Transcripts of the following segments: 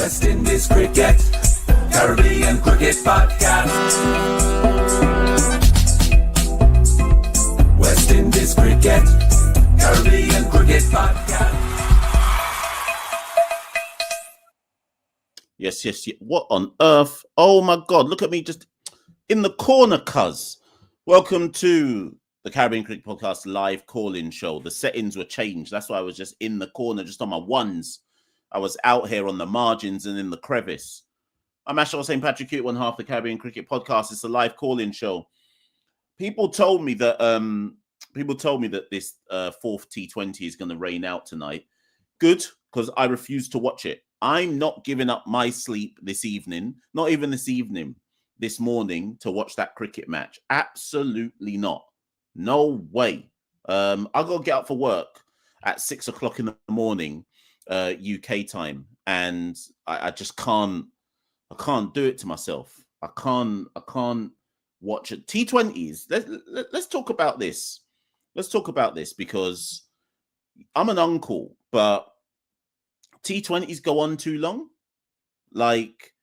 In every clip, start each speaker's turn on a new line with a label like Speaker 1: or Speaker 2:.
Speaker 1: West Indies Cricket, Caribbean Cricket Podcast. West Indies Cricket, Caribbean Cricket Podcast.
Speaker 2: Yes. What on earth? Oh my God, look at me just in the corner, cuz. Welcome to the Caribbean Cricket Podcast live call-in show. The settings were changed. That's why I was just in the corner, just on my ones. I was out here on the margins and in the crevice. I'm Machel, St. Patrick, one half the Caribbean Cricket Podcast. It's a live call-in show. People told me that this fourth T20 is going to rain out tonight. Good, because I refuse to watch it. I'm not giving up my sleep this evening, not even this evening, this morning, to watch that cricket match. Absolutely not. No way. I got to get up for work at 6 o'clock in the morning, UK time, and I just can't. I can't do it to myself. I can't watch it. T20s. Let's talk about this. Let's talk about this because I'm an uncle, but T20s go on too long. Like,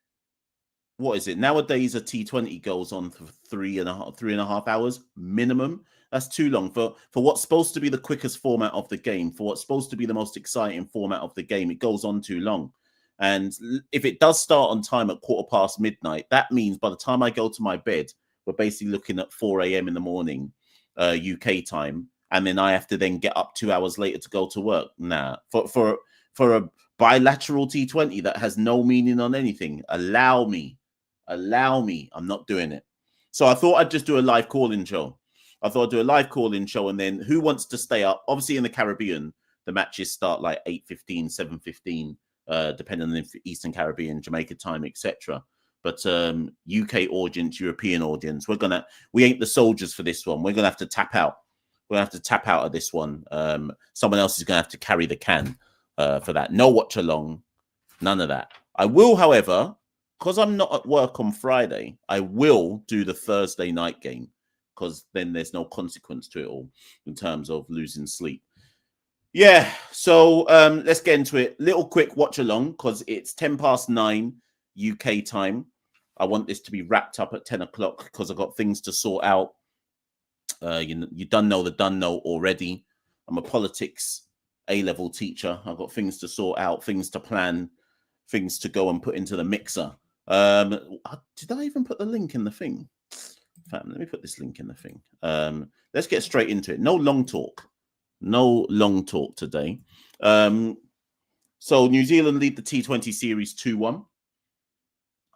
Speaker 2: what is it? Nowadays, a T20 goes on for three and a half hours minimum. That's too long for what's supposed to be the quickest format of the game, for what's supposed to be the most exciting format of the game. It goes on too long. And if it does start on time at midnight, that means by the time I go to my bed, we're basically looking at 4 a.m. in the morning, UK time. And then I have to then get up 2 hours later to go to work. Nah, for a bilateral T20 that has no meaning on anything, allow me. I'm not doing it. So I thought I'd just do a live call-in show. And then who wants to stay up? Obviously in the Caribbean, the matches start like 8:15, 7:15. Depending on the Eastern Caribbean, Jamaica time, etc. But UK audience, European audience, we ain't the soldiers for this one. We're gonna have to tap out. We're gonna have to tap out of this one. Someone else is gonna have to carry the can for that. No watch along, none of that. I will, however, because I'm not at work on Friday, I will do the Thursday night game because then there's no consequence to it all in terms of losing sleep. Yeah, so let's get into it. Little quick watch along because it's 9:10 UK time. I want this to be wrapped up at 10 o'clock because I've got things to sort out. You done know already. I'm a politics A-level teacher. I've got things to sort out, things to plan, things to go and put into the mixer. Did I even put the link in the thing? In fact, let me put this link in the thing. Let's get straight into it. No long talk today. So New Zealand lead the T20 series 2-1.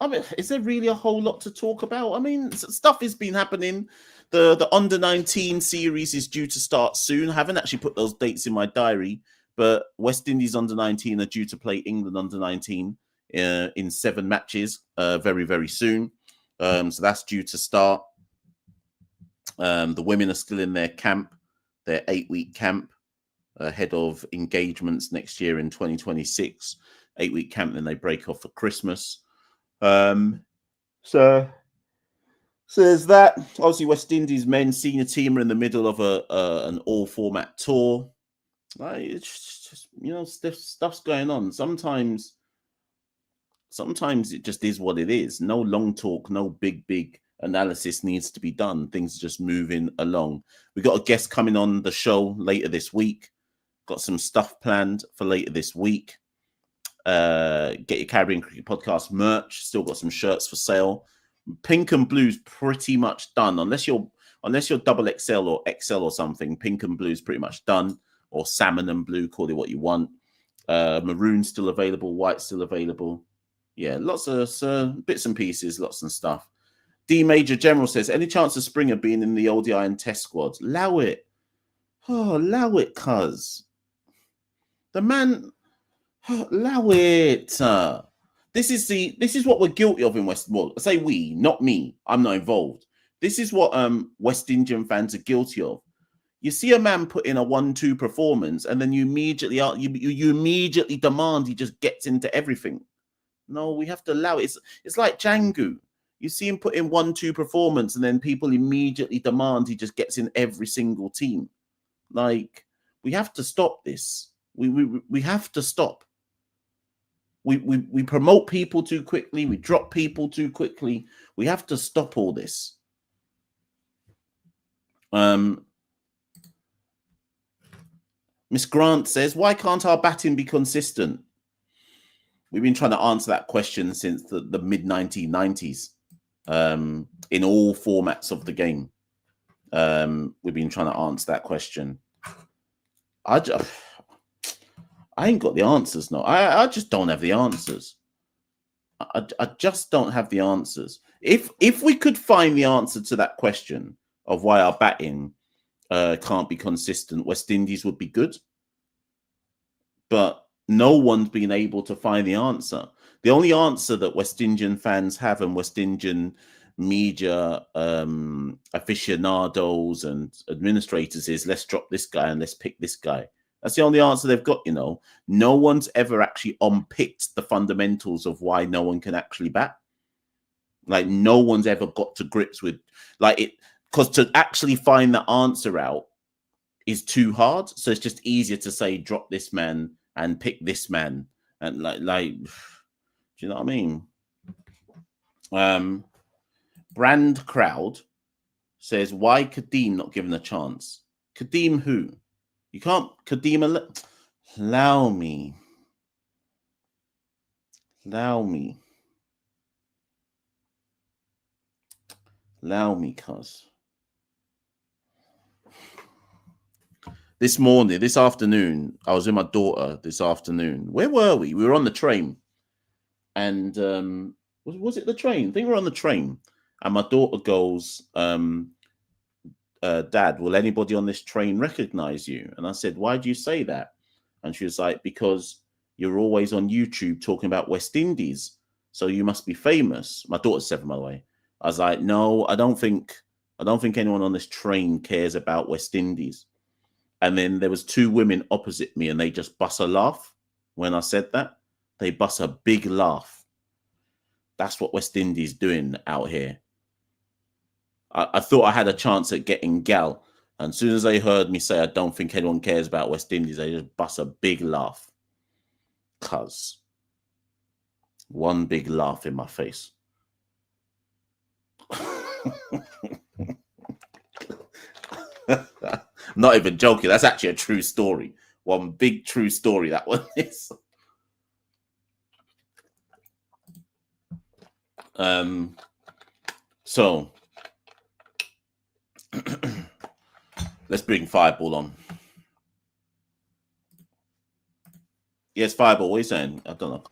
Speaker 2: I mean, is there really a whole lot to talk about? I mean, stuff has been happening. The under-19 series is due to start soon. I haven't actually put those dates in my diary, but West Indies under-19 are due to play England under-19 in 7 matches very, very soon. So that's due to start. The women are still in their camp. Their 8-week camp ahead of engagements next year in 2026. 8-week camp, then they break off for Christmas. So there's that. Obviously, West Indies men's senior team are in the middle of an all-format tour. It's just, stuff's going on. Sometimes it just is what it is. No long talk, no big analysis needs to be done. Things are just moving along. We got a guest coming on the show later this week. Got some stuff planned for later this week. Get your Caribbean Cricket Podcast merch. Still got some shirts for sale. Pink and blue's pretty much done. Unless you're double XL or XL or something, pink and blue's pretty much done. Or salmon and blue, call it what you want. Maroon's still available. White's still available. Yeah, lots of bits and pieces, lots and stuff. D Major General says, any chance of Springer being in the ODI and Test squads? Allow it. Oh, allow it, cuz. The man, allow it. This is what we're guilty of in West. Well, I say we, not me. I'm not involved. This is what West Indian fans are guilty of. You see a man put in a 1-2 performance, and then you immediately demand he just gets into everything. No, we have to allow it. It's like Django. You see him put in 1-2 performance, and then people immediately demand he just gets in every single team. Like, we have to stop this. We have to stop. We promote people too quickly. We drop people too quickly. We have to stop all this. Miss Grant says, why can't our batting be consistent? We've been trying to answer that question since the mid-1990s in all formats of the game. We've been trying to answer that question. I ain't got the answers, no. I just don't have the answers. I just don't have the answers. If we could find the answer to that question of why our batting can't be consistent, West Indies would be good. But no one's been able to find the answer. The only answer that West Indian fans have and West Indian media aficionados and administrators is, let's drop this guy and let's pick this guy. That's the only answer they've got, you know. No one's ever actually unpicked the fundamentals of why no one can actually bat. Like, no one's ever got to grips with, like, it, because to actually find the answer out is too hard. So it's just easier to say, drop this man and pick this man. And like, do you know what I mean? Brand Crowd says, why Kadeem not given a chance? Kadeem who? You can't, Kadeem, allow me, cuz. This afternoon, I was with my daughter this afternoon. Where were we? We were on the train. And was it the train? I think we were on the train. And my daughter goes, Dad, will anybody on this train recognize you? And I said, why do you say that? And she was like, because you're always on YouTube talking about West Indies, so you must be famous. My daughter's 7, by the way. I was like, no, I don't think anyone on this train cares about West Indies. And then there was 2 women opposite me, and they just bust a laugh when I said that. They bust a big laugh. That's what West Indies doing out here. I thought I had a chance at getting gal. And as soon as they heard me say, I don't think anyone cares about West Indies, they just bust a big laugh. Cuz. One big laugh in my face. Not even joking. That's actually a true story. One big true story, that one is. So let's bring Fireball on. Yes, Fireball, what are you saying? I don't know.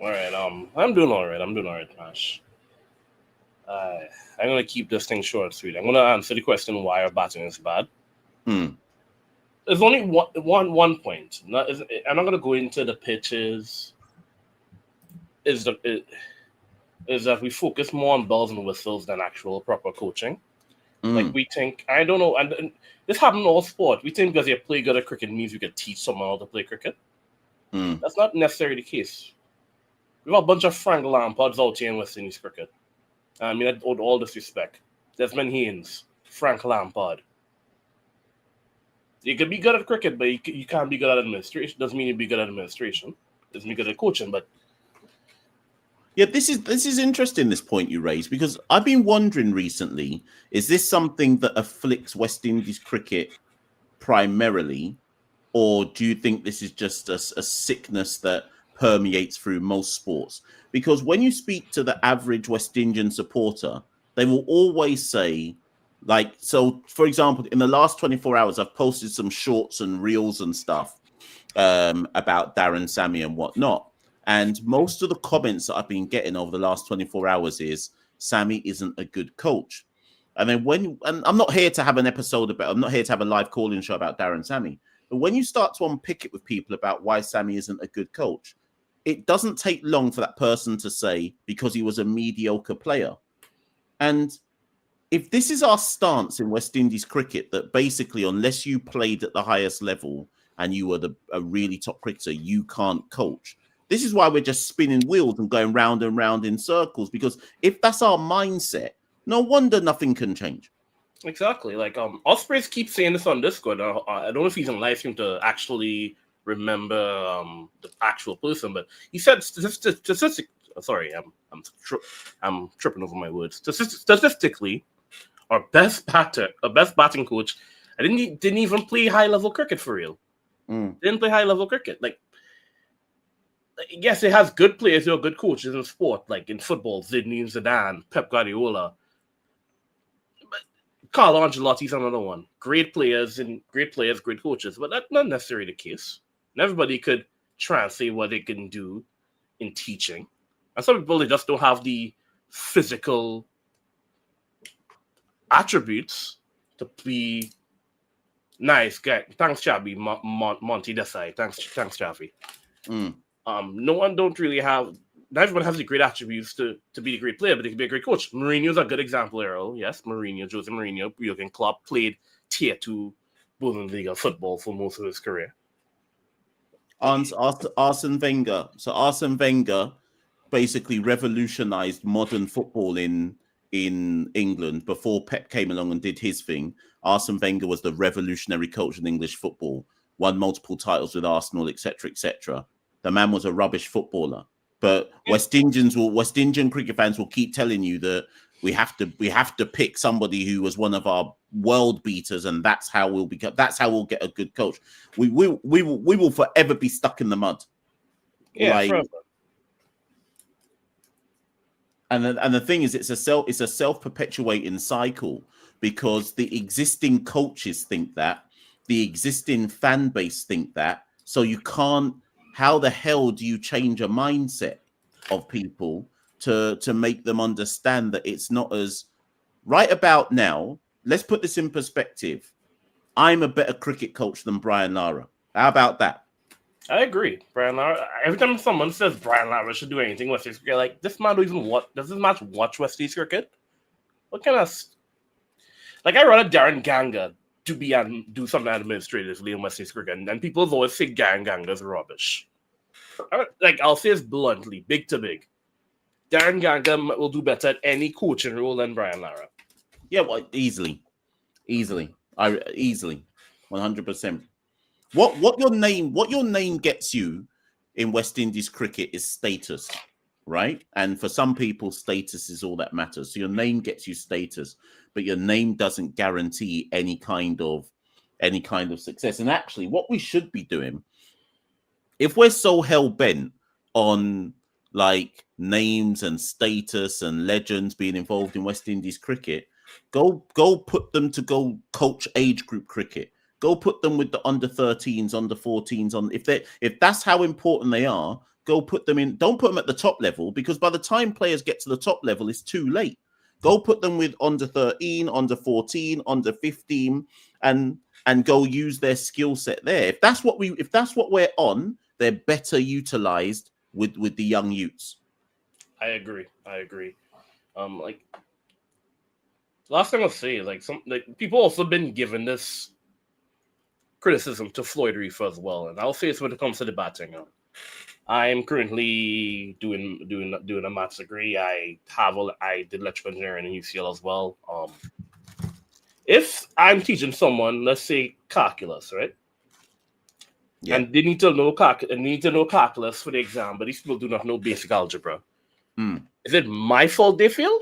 Speaker 3: All right, I'm doing all right, Mash. I'm gonna keep this thing short and sweet. I'm gonna answer the question why our batting is bad. There's only one point. I'm not gonna go into the pitches. Is that we focus more on bells and whistles than actual proper coaching. Like, we think, I don't know, and this happens in all sport. We think because you play good at cricket means you can teach someone how to play cricket. That's not necessarily the case. We have a bunch of Frank Lampards out here in West Indies cricket. I mean, with all disrespect, Desmond Haynes, Frank Lampard. You can be good at cricket, but you can't be good at administration. Doesn't mean you be good at administration. Doesn't mean good at coaching, but
Speaker 2: yeah, this is interesting, this point you raised, because I've been wondering recently, is this something that afflicts West Indies cricket primarily, or do you think this is just a sickness that permeates through most sports? Because when you speak to the average West Indian supporter, they will always say, like, so for example, in the last 24 hours, I've posted some shorts and reels and stuff about Darren Sammy and whatnot. And most of the comments that I've been getting over the last 24 hours is Sammy isn't a good coach. And then and I'm not here to have an episode about, I'm not here to have a live call-in show about Darren Sammy. But when you start to unpick it with people about why Sammy isn't a good coach, it doesn't take long for that person to say, because he was a mediocre player. And if this is our stance in West Indies cricket, that basically, unless you played at the highest level and you were a really top cricketer, you can't coach. This is why we're just spinning wheels and going round and round in circles, because if that's our mindset, no wonder nothing can change.
Speaker 3: Exactly. Like, Ospreys keep saying this on Discord. I don't know if he's in live stream to actually remember the actual person, but he said statistic. Sorry, I'm tripping over my words. Statistically, our best batting coach, I didn't even play high level cricket for real. Didn't play high level cricket. Like, yes, it has good players, good coaches in sport, like in football, Zidane, Pep Guardiola. Carlo Ancelotti's another one. Great players, great coaches, but that's not necessarily the case. And everybody could translate what they can do in teaching. And some people, they just don't have the physical attributes to be nice guy. Thanks, Chabi. Monty Desai. Thanks, Chavi. No one don't really have. Not everyone has the great attributes to be the great player, but they can be a great coach. Mourinho's a good example, Errol. Yes, Jose Mourinho, Jurgen Klopp played tier 2 Bundesliga football for most of his career.
Speaker 2: Arsene Wenger. So Arsene Wenger basically revolutionized modern football in England before Pep came along and did his thing. Arsene Wenger was the revolutionary coach in English football, won multiple titles with Arsenal, etc., etc. The man was a rubbish footballer. But West Indian cricket fans will keep telling you that we have to pick somebody who was one of our world beaters, and that's how we'll get a good coach. We will forever be stuck in the mud.
Speaker 3: Yeah,
Speaker 2: like, and the thing is, it's a self-perpetuating cycle, because the existing coaches think that, the existing fan base think that, so you can't. How the hell do you change a mindset of people to make them understand that it's not as right about now? Let's put this in perspective. I'm a better cricket coach than Brian Lara. How about that?
Speaker 3: I agree. Brian Lara. Every time someone says Brian Lara should do anything West Indies cricket, like, this man don't even does this man watch West Indies cricket? What kind of I'd rather Darren Ganga do something administratively in West Indies cricket, and people always say Ganga's rubbish. I'll say this bluntly, big to big. Darren Ganga will do better at any coaching role than Brian Lara.
Speaker 2: Yeah, well, easily, 100%. What your name gets you in West Indies cricket is status, right? And for some people, status is all that matters. So your name gets you status, but your name doesn't guarantee any kind of success. And actually, what we should be doing, if we're so hell-bent on like names and status and legends being involved in West Indies cricket, go put them to go coach age group cricket. Go put them with the under 13s, under 14s. If that's how important they are, go put them in. Don't put them at the top level, because by the time players get to the top level, it's too late. Go put them with under 13, under 14, under 15, and go use their skill set there. If that's what we're on, they're better utilized with the young youths.
Speaker 3: I agree. Last thing I'll say is people also been given this criticism to Floyd Reefer as well, and I'll say this when it comes to the batting. I'm currently doing a maths degree. I did electrical engineering in UCL as well. If I'm teaching someone, let's say calculus, right? Yeah. And they need to know calculus for the exam, but these people do not know basic algebra. Is it my fault they fail?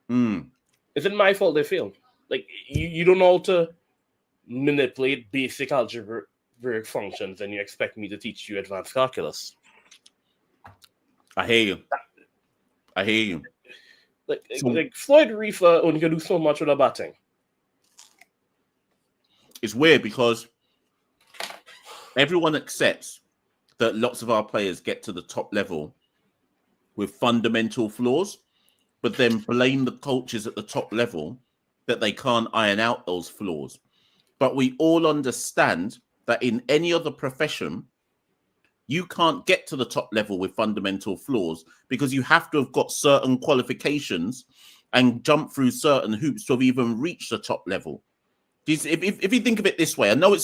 Speaker 3: Is it my fault they fail? Like, you don't know how to manipulate basic algebraic functions, and you expect me to teach you advanced calculus?
Speaker 2: I hear you.
Speaker 3: Like Floyd Reefer only can do so much with a batting.
Speaker 2: It's weird because everyone accepts that lots of our players get to the top level with fundamental flaws, but then blame the coaches at the top level that they can't iron out those flaws. But we all understand that in any other profession, you can't get to the top level with fundamental flaws, because you have to have got certain qualifications and jump through certain hoops to have even reached the top level. If you think of it this way, I know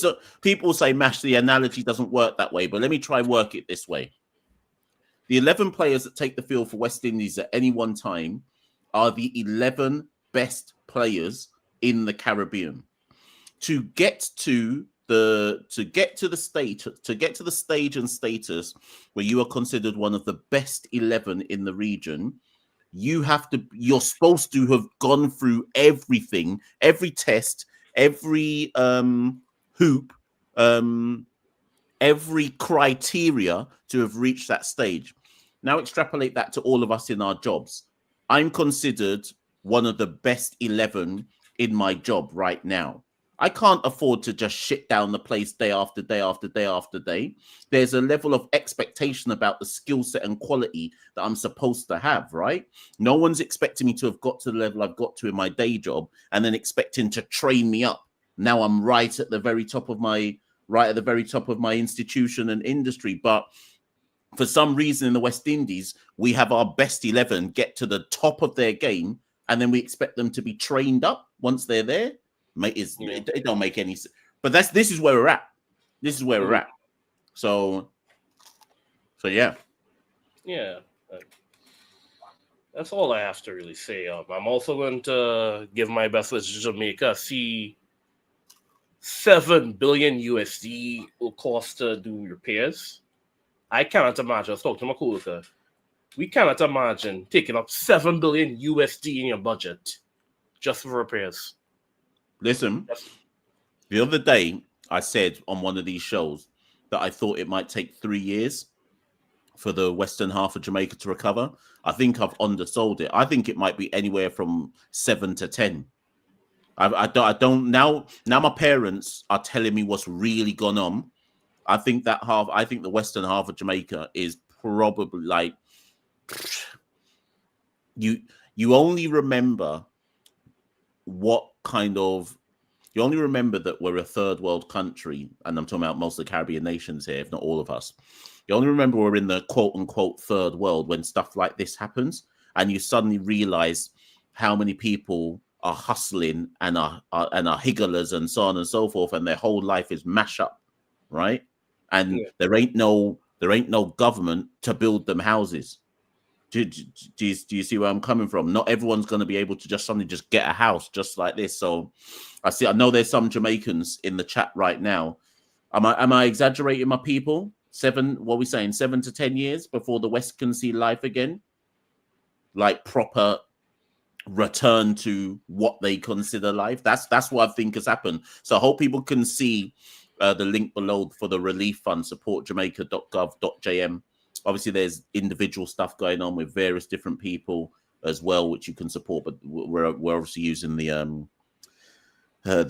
Speaker 2: people say, Mash, the analogy doesn't work that way, but let me try work it this way. The 11 players that take the field for West Indies at any one time are the 11 best players in the Caribbean. To get to to get to the stage and status where you are considered one of the best 11 in the region, you're supposed to have gone through everything, every test, every hoop, every criteria to have reached that stage. Now extrapolate that to all of us in our jobs. I'm considered one of the best 11 in my job right now. I can't afford to just shit down the place day after day after day after day. There's a level of expectation about the skill set and quality that I'm supposed to have, right? No one's expecting me to have got to the level I've got to in my day job and then expecting to train me up. Now I'm right at the very top of my institution and industry. But for some reason in the West Indies, we have our best 11 get to the top of their game and then we expect them to be trained up once they're there. It don't make any sense. But this is where we're at. This is where we're at. So yeah.
Speaker 3: Yeah. That's all I have to really say. I'm also going to give my best wishes to Jamaica. See, $7 billion USD will cost to do repairs. I cannot imagine. I spoke to my coworker. We cannot imagine taking up $7 billion USD in your budget just for repairs.
Speaker 2: Listen, the other day I said on one of these shows that I thought it might take 3 years for the western half of Jamaica to recover. I think I've undersold it. I think it might be anywhere from 7 to 10. I don't now. Now my parents are telling me what's really gone on. I think the western half of Jamaica is probably like you only remember you only remember that we're a third world country, and I'm talking about most of the Caribbean nations here, if not all of us. You only remember we're in the quote unquote third world when stuff like this happens, and you suddenly realize how many people are hustling and are higglers and so on and so forth, and their whole life is MashUp, right? And there ain't no government to build them houses. Do you see where I'm coming from? Not everyone's going to be able to just suddenly just get a house just like this. So I know there's some Jamaicans in the chat right now. Am I exaggerating, my people? 7 to 10 years before the West can see life again, like proper return to what they consider life. That's what I think has happened. So I hope people can see the link below for the relief fund, supportjamaica.gov.jm. Obviously, there's individual stuff going on with various different people as well, which you can support. But we're obviously using the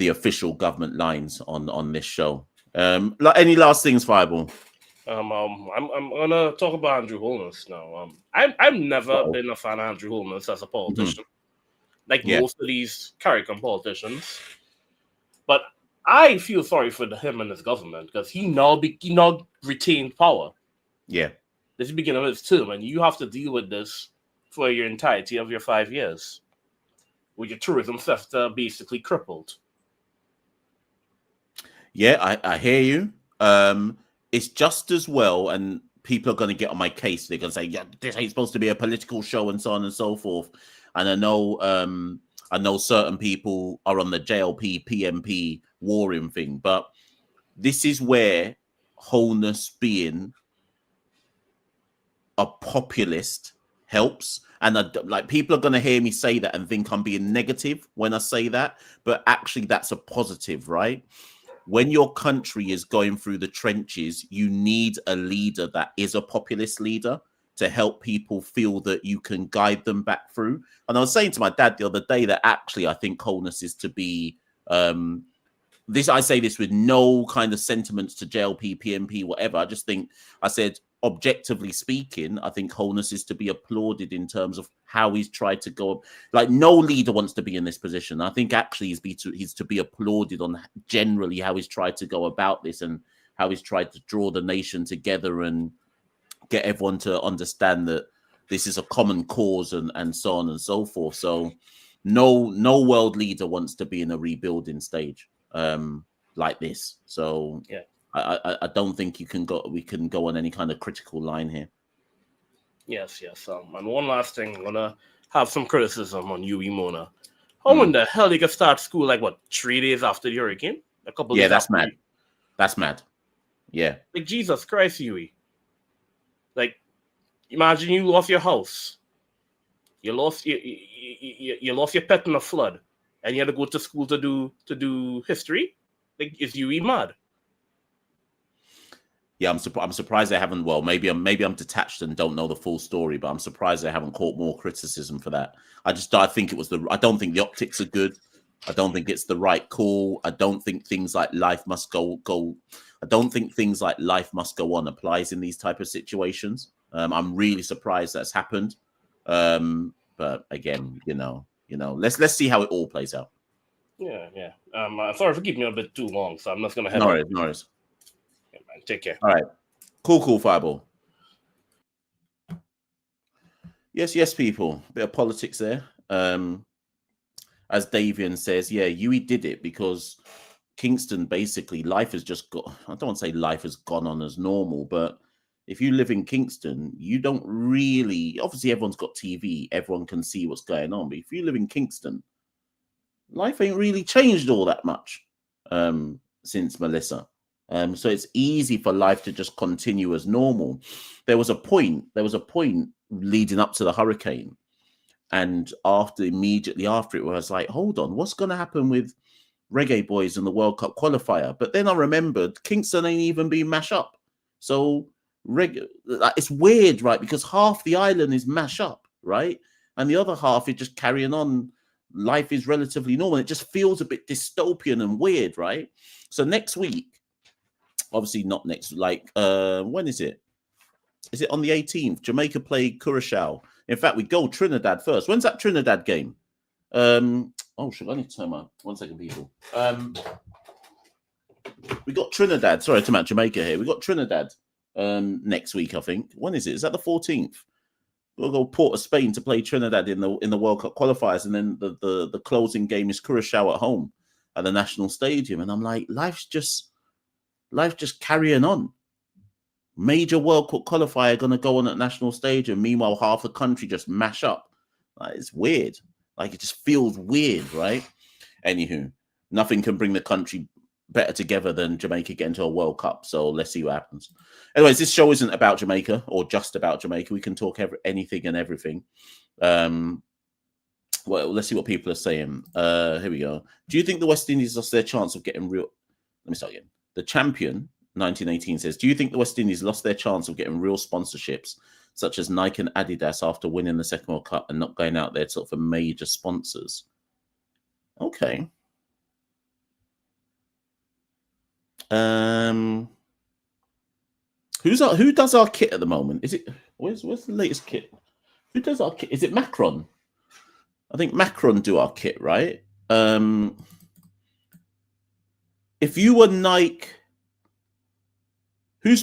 Speaker 2: official government lines on this show. Any last things, Fireball?
Speaker 3: I'm gonna talk about Andrew Holness now. I've never been a fan of Andrew Holness as a politician, most of these CARICOM politicians. But I feel sorry for him and his government because he now retained power.
Speaker 2: Yeah.
Speaker 3: This is the beginning of his term, and you have to deal with this for your entirety of your 5 years, with your tourism sector basically crippled.
Speaker 2: Yeah, I hear you. It's just as well, and people are going to get on my case. They're going to say, "Yeah, this ain't supposed to be a political show," and so on and so forth. And I know certain people are on the JLP, PMP warring thing, but this is where Holness being a populist helps. And people are going to hear me say that and think I'm being negative when I say that, but actually that's a positive, right? When your country is going through the trenches, you need a leader that is a populist leader to help people feel that you can guide them back through. And I was saying to my dad the other day that actually I think Holness is to be I say this with no kind of sentiments to JLP, PMP, whatever. I said, objectively speaking, I think Holness is to be applauded in terms of how he's tried to go. Like, no leader wants to be in this position. I think actually he's to be applauded on generally how he's tried to go about this and how he's tried to draw the nation together and get everyone to understand that this is a common cause and so on and so forth. So no world leader wants to be in a rebuilding stage like this. So
Speaker 3: yeah,
Speaker 2: I don't think we can go on any kind of critical line here.
Speaker 3: Yes. And one last thing, I'm gonna have some criticism on UE Mona. How in the hell they could start school 3 days after the hurricane? A couple.
Speaker 2: Yeah,
Speaker 3: days
Speaker 2: that's
Speaker 3: after
Speaker 2: mad. That's mad. Yeah.
Speaker 3: Like, Jesus Christ, Huey. Like, imagine you lost your house. You lost your pet in a flood, and you had to go to school to do history. Like, is Huey mad?
Speaker 2: Yeah, I'm surprised they haven't. Well, maybe I'm detached and don't know the full story, but I'm surprised they haven't caught more criticism for that. I think it was I don't think the optics are good. I don't think it's the right call. I don't think things like life must go. I don't think things like life must go on applies in these type of situations. I'm really surprised that's happened. But again, let's see how it all plays out.
Speaker 3: Yeah. Sorry for keeping you a bit too long, so I'm just gonna head
Speaker 2: No
Speaker 3: out.
Speaker 2: worries.
Speaker 3: Yeah, man, take care.
Speaker 2: All right. Cool, Fireball. Yes, people. Bit of politics there. As Davian says, yeah, Huey did it because Kingston, basically, life has just got, I don't want to say life has gone on as normal, but if you live in Kingston, you don't really, obviously everyone's got TV, everyone can see what's going on, but if you live in Kingston, life ain't really changed all that much since Melissa. So it's easy for life to just continue as normal. There was a point leading up to the hurricane, and immediately after it was like, hold on, what's going to happen with Reggae Boys in the World Cup qualifier? But then I remembered Kingston ain't even been MashUp. So it's weird, right? Because half the island is MashUp, right? And the other half is just carrying on. Life is relatively normal. It just feels a bit dystopian and weird, right? So next week, obviously not next, when is it? Is it on the 18th? Jamaica play Curacao. In fact, we go Trinidad first. When's that Trinidad game? Should I need to turn my 1 second, people. We got Trinidad. Sorry, to Jamaica here. We got Trinidad next week, I think. When is it? Is that the 14th? We'll go Port of Spain to play Trinidad in the World Cup qualifiers, and then the closing game is Curacao at home at the National Stadium. And I'm like, life's just carrying on. Major World Cup qualifier going to go on at National Stadium. Meanwhile, half the country just mash up. Like, it's weird. Like, it just feels weird, right? Anywho, nothing can bring the country better together than Jamaica getting to a World Cup. So let's see what happens. Anyways, this show isn't about Jamaica or just about Jamaica. We can talk anything and everything. Well, let's see what people are saying. Here we go. Do you think the West Indies lost their chance of getting real? Let me start again. The champion 1918 says, do you think the West Indies lost their chance of getting real sponsorships such as Nike and Adidas after winning the second World Cup and not going out there for major sponsors? Okay. Who does our kit at the moment? Is it where's the latest kit? Who does our kit? Is it Macron? I think Macron do our kit, right? If you were Nike, who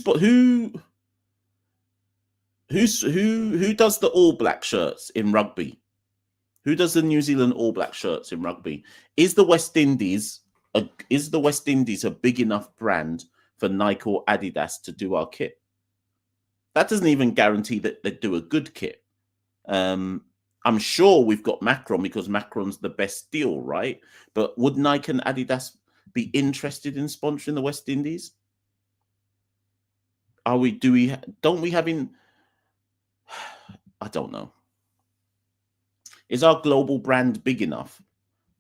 Speaker 2: does the All Black shirts in rugby? Who does the New Zealand All Black shirts in rugby? Is the West Indies a big enough brand for Nike or Adidas to do our kit? That doesn't even guarantee that they do a good kit. I'm sure we've got Macron because Macron's the best deal, right? But would Nike and Adidas be interested in sponsoring the West Indies? Don't we having? I don't know. Is our global brand big enough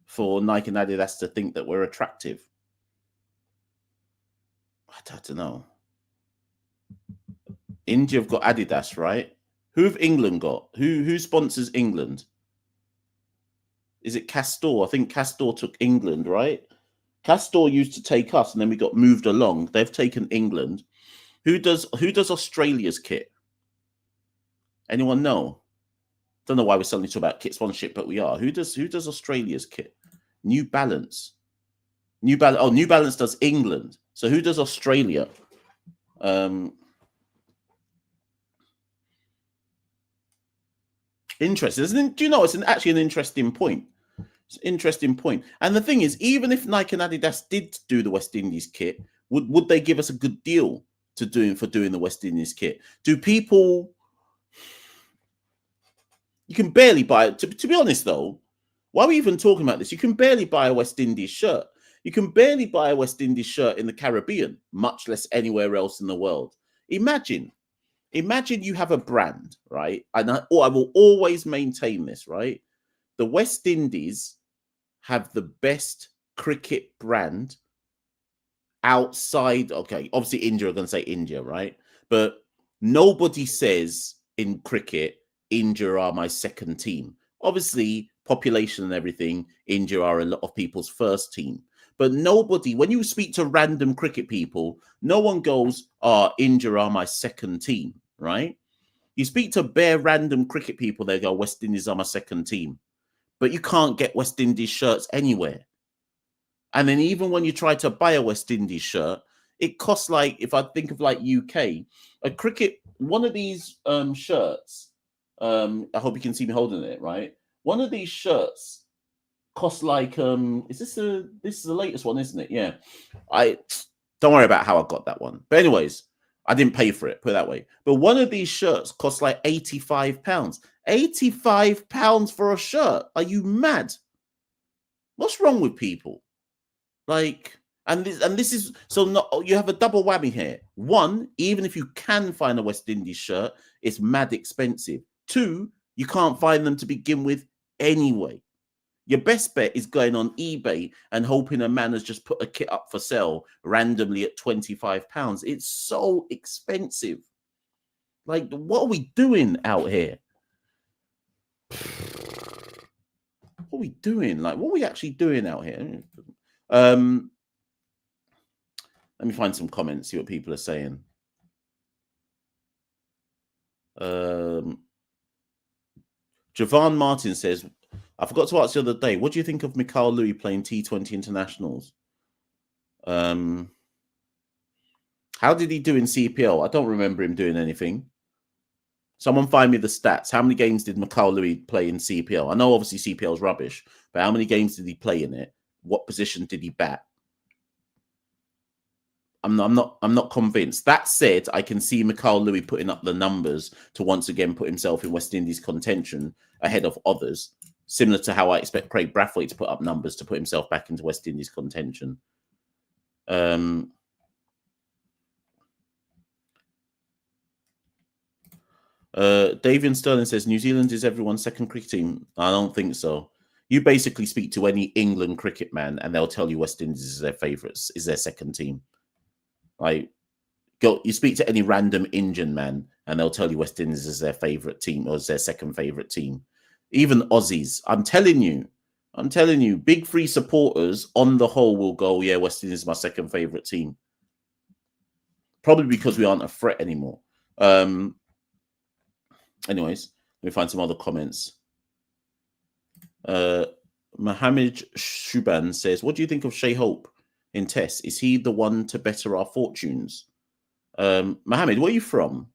Speaker 2: for Nike and Adidas to think that we're attractive? I don't know. India have got Adidas, right? Who have England got? Who sponsors England? Is it Castor? I think Castor took England, right? Castor used to take us, and then we got moved along. They've taken England. Who does Australia's kit? Anyone know? Don't know why we're suddenly talking about kit sponsorship, but we are. Who does Australia's kit? New Balance. New Balance does England. So who does Australia? Interesting, isn't it? Do you know it's actually an interesting point? It's an interesting point. And the thing is, even if Nike and Adidas did do the West Indies kit, would they give us a good deal for doing the West Indies kit? Do people? You can barely buy it. To be honest, though, why are we even talking about this? You can barely buy a West Indies shirt. You can barely buy a West Indies shirt in the Caribbean, much less anywhere else in the world. Imagine you have a brand, right? And I will always maintain this, right? The West Indies have the best cricket brand outside. Okay, obviously India are going to say India, right? But nobody says in cricket, India are my second team. Obviously, population and everything, India are a lot of people's first team. But nobody, when you speak to random cricket people, no one goes, India are my second team, right? You speak to bare random cricket people, they go, West Indies are my second team. But you can't get West Indies shirts anywhere. And then even when you try to buy a West Indies shirt, it costs like, if I think of like UK, a cricket, one of these shirts, I hope you can see me holding it, right? One of these shirts costs like, this is the latest one, isn't it? Yeah. I don't worry about how I got that one. But anyways, I didn't pay for it, put it that way. But one of these shirts costs like £85. £85 for a shirt. Are you mad? What's wrong with people? Like, and this is so not, you have a double whammy here. One, even if you can find a West Indies shirt, it's mad expensive. Two, you can't find them to begin with anyway. Your best bet is going on eBay and hoping a man has just put a kit up for sale randomly at £25. It's so expensive. Like, what are we doing out here? What are we doing? Like, what are we actually doing out here? Let me find some comments, see what people are saying. Javon Martin says, I forgot to ask the other day, what do you think of Machel Louis playing T20 internationals? How did he do in CPL? I don't remember him doing anything. Someone find me the stats. How many games did Machel Louis play in CPL? I know obviously CPL is rubbish, but how many games did he play in it? What position did he bat? I'm not convinced. That said, I can see Machel Louis putting up the numbers to once again put himself in West Indies contention ahead of others, similar to how I expect Craig Brathwaite to put up numbers to put himself back into West Indies contention. Davian Sterling says New Zealand is everyone's second cricket team. I don't think so. You basically speak to any England cricket man and they'll tell you West Indies is their favourites, is their second team. Like, you speak to any random Indian man and they'll tell you West Indies is their favourite team or is their second favourite team. Even Aussies, I'm telling you, big three supporters on the whole will go, yeah, West Indies is my second favourite team. Probably because we aren't a threat anymore. Anyways, let me find some other comments. Mohammed Shuban says, what do you think of Shea Hope in Test? Is he the one to better our fortunes? Mohammed, where are you from?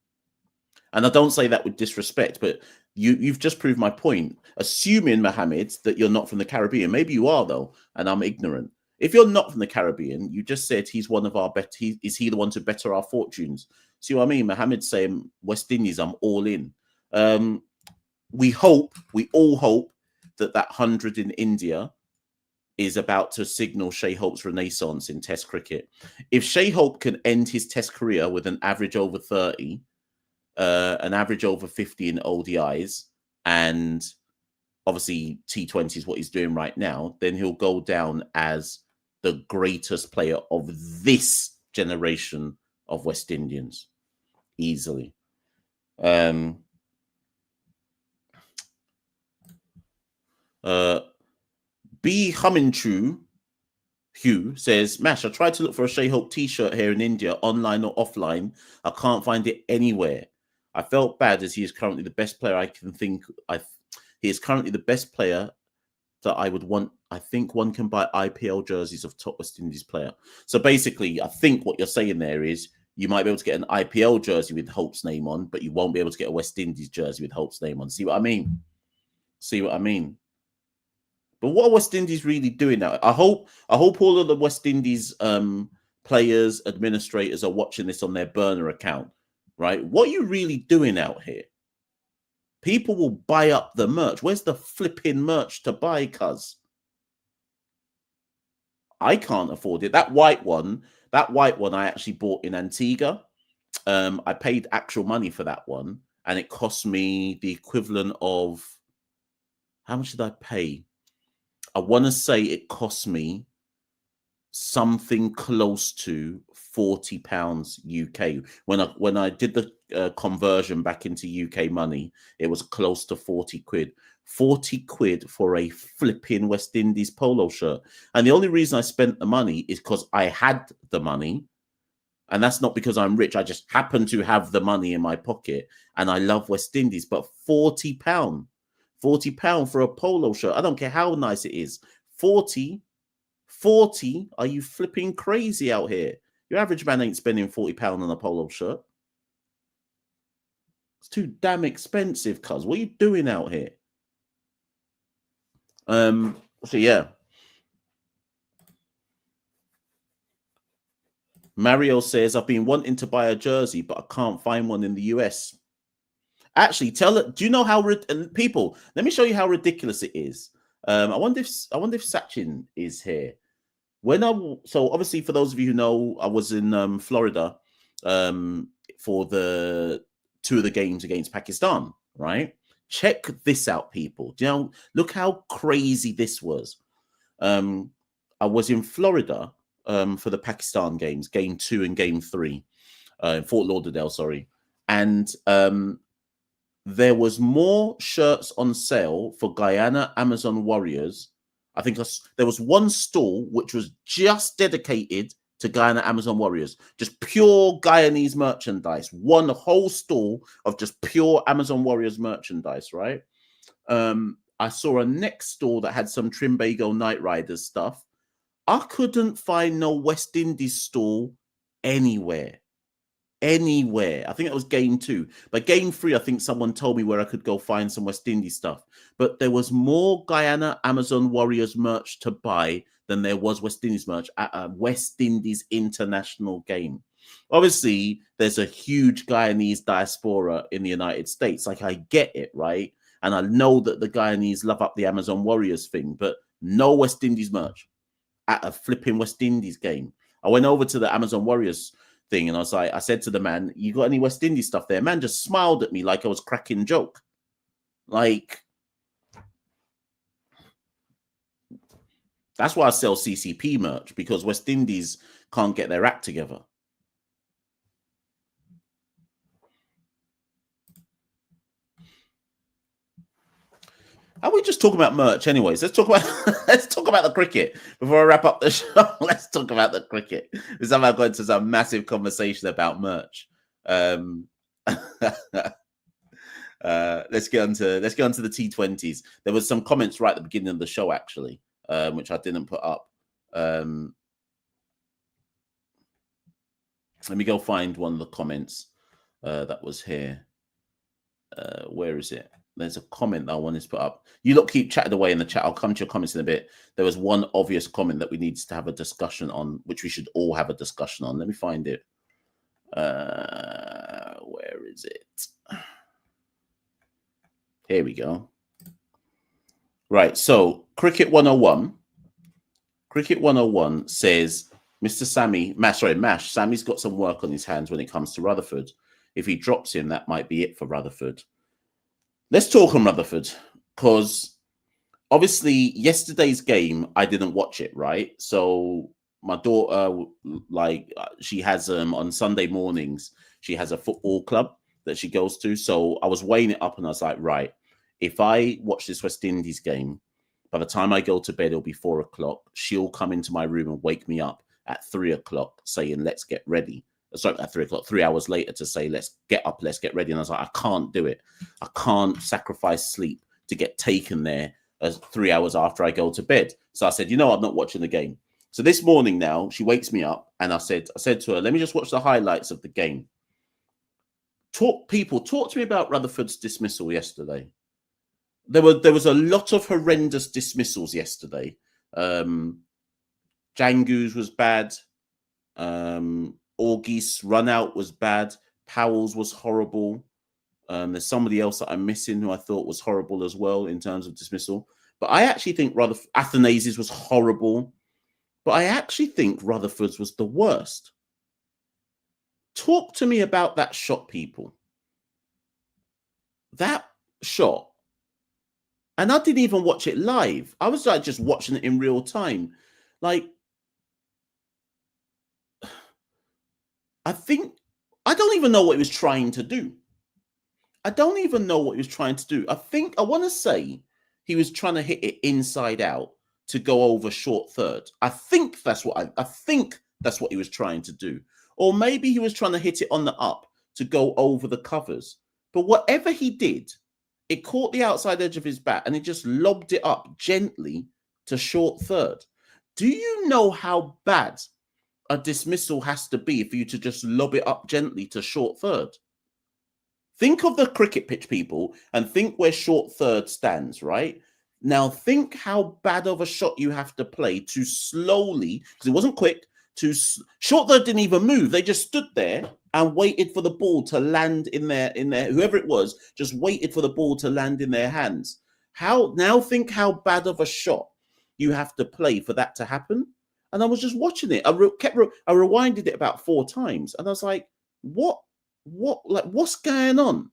Speaker 2: And I don't say that with disrespect, but you've just proved my point. Assuming, Mohammed, that you're not from the Caribbean. Maybe you are, though, and I'm ignorant. If you're not from the Caribbean, you just said he's one of our best. Is he the one to better our fortunes? See what I mean? Mohammed's saying West Indies, I'm all in. We all hope that 100 in India is about to signal Shea Hope's renaissance in Test cricket. If Shea Hope can end his Test career with an average over 30, an average over 50 in ODIs, and obviously T20 is what he's doing right now, then he'll go down as the greatest player of this generation of West Indians, easily. B. Hummingtrue Hugh says, Mash, I tried to look for a Shea Hope t-shirt here in India, online or offline. I can't find it anywhere. I felt bad as he is currently the best player I can think. He is currently the best player that I would want. I think one can buy IPL jerseys of top West Indies player. So basically, I think what you're saying there is you might be able to get an IPL jersey with Hope's name on, but you won't be able to get a West Indies jersey with Hope's name on. See what I mean? See what I mean? But what are West Indies really doing now? I hope all of the West Indies players, administrators are watching this on their burner account, right? What are you really doing out here? People will buy up the merch. Where's the flipping merch to buy, cuz? I can't afford it. That white one I actually bought in Antigua. I paid actual money for that one, and it cost me the equivalent of, how much did I pay? I want to say it cost me something close to £40 UK. When I did the conversion back into UK money, it was close to 40 quid. 40 quid for a flipping West Indies polo shirt. And the only reason I spent the money is because I had the money. And that's not because I'm rich. I just happen to have the money in my pocket, and I love West Indies. But £40, £40 for a polo shirt. I don't care how nice it is. 40. Are you flipping crazy out here? Your average man ain't spending £40 on a polo shirt. It's too damn expensive, cuz. What are you doing out here? So yeah. Mario says, I've been wanting to buy a jersey, but I can't find one in the US. Actually, do you know how people? Let me show you how ridiculous it is. I wonder if Sachin is here. So obviously, for those of you who know, I was in Florida for the 2 of the games against Pakistan. Right? Check this out, people. Do you know? Look how crazy this was. I was in Florida for the Pakistan games, game 2 and game 3, in Fort Lauderdale. Sorry, and there was more shirts on sale for Guyana Amazon Warriors. I think there was one stall which was just dedicated to Guyana Amazon Warriors, just pure Guyanese merchandise. One whole stall of just pure Amazon Warriors merchandise, right? I saw a next store that had some Trimbago Knight Riders stuff. I couldn't find no West Indies stall anywhere. Anywhere. I think it was game 2. But game 3, I think someone told me where I could go find some West Indies stuff. But there was more Guyana Amazon Warriors merch to buy than there was West Indies merch at a West Indies international game. Obviously, there's a huge Guyanese diaspora in the United States. Like, I get it, right? And I know that the Guyanese love up the Amazon Warriors thing, but no West Indies merch at a flipping West Indies game. I went over to the Amazon Warriors thing, and I said to the man, "You got any West Indies stuff there?" Man just smiled at me like I was cracking a joke. Like, that's why I sell CCP merch, because West Indies can't get their act together. Are we just talking about merch anyways? Let's talk about the cricket before I wrap up the show. Let's talk about the cricket. We're somehow going to some massive conversation about merch. Let's get onto the T20s. There was some comments right at the beginning of the show, actually, which I didn't put up. Let me go find one of the comments that was here. Where is it? There's a comment that I wanted to put up. You lot keep chatting away in the chat. I'll come to your comments in a bit. There was one obvious comment that we need to have a discussion on, which we should all have a discussion on. Let me find it. Where is it? Here we go. Right. So Cricket 101. Cricket 101 says, Mr. Mash, Sammy's got some work on his hands when it comes to Rutherford. If he drops him, that might be it for Rutherford. Let's talk on Rutherford, because obviously yesterday's game, I didn't watch it, right? So my daughter, she has on Sunday mornings, she has a football club that she goes to. So I was weighing it up, and I was like, right, if I watch this West Indies game, by the time I go to bed, it'll be 4 o'clock. She'll come into my room and wake me up at 3 o'clock saying, let's get ready. Sorry, at 3 o'clock, 3 hours later to say, let's get up, let's get ready. And I was like, I can't do it. I can't sacrifice sleep to get taken there 3 hours after I go to bed. So I said, I'm not watching the game. So this morning now, she wakes me up, and I said to her, let me just watch the highlights of the game. Talk to me about Rutherford's dismissal yesterday. There was a lot of horrendous dismissals yesterday. Jangu's was bad. Orgis run out was bad. Powell's was horrible. There's somebody else that I'm missing who I thought was horrible as well in terms of dismissal. But I actually think Athanasis was horrible. But I actually think Rutherford's was the worst. Talk to me about that shot, people. That shot. And I didn't even watch it live. I was like just watching it in real time. Like, I don't even know what he was trying to do. I don't even know what he was trying to do. I want to say he was trying to hit it inside out to go over short third. I think that's what he was trying to do. Or maybe he was trying to hit it on the up to go over the covers. But whatever he did, it caught the outside edge of his bat and it just lobbed it up gently to short third. Do you know how bad a dismissal has to be for you to just lob it up gently to short third? Think of the cricket pitch, people, and think where short third stands, right? Now think how bad of a shot you have to play to slowly, because it wasn't quick, short third didn't even move. They just stood there and waited for the ball to land in their whoever it was, just waited for the ball to land in their hands. Think how bad of a shot you have to play for that to happen. And I was just watching it. I rewinded it about 4 times, and I was like, what's going on?